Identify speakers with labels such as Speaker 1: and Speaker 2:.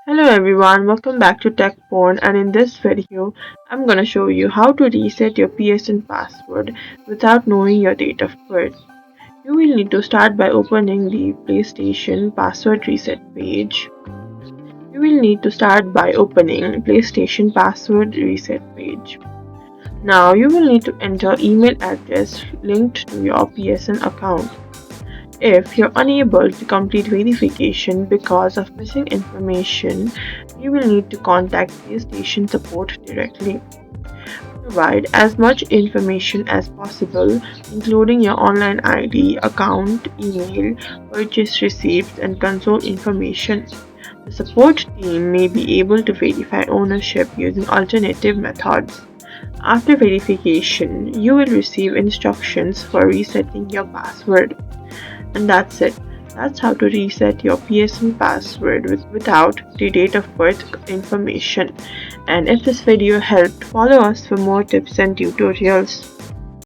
Speaker 1: Hello everyone, welcome back to TechPorn, and in this video I'm gonna show you how to reset your PSN password without knowing your date of birth. You will need to start by opening the PlayStation password reset page. Now you will need to enter email address linked to your PSN account. If you're unable to complete verification because of missing information, you will need to contact PlayStation support directly. Provide as much information as possible, including your online ID, account, email, purchase receipts, and console information. The support team may be able to verify ownership using alternative methods. After verification, you will receive instructions for resetting your password. And that's it. That's how to reset your PSN password without the date of birth information. And if this video helped, follow us for more tips and tutorials.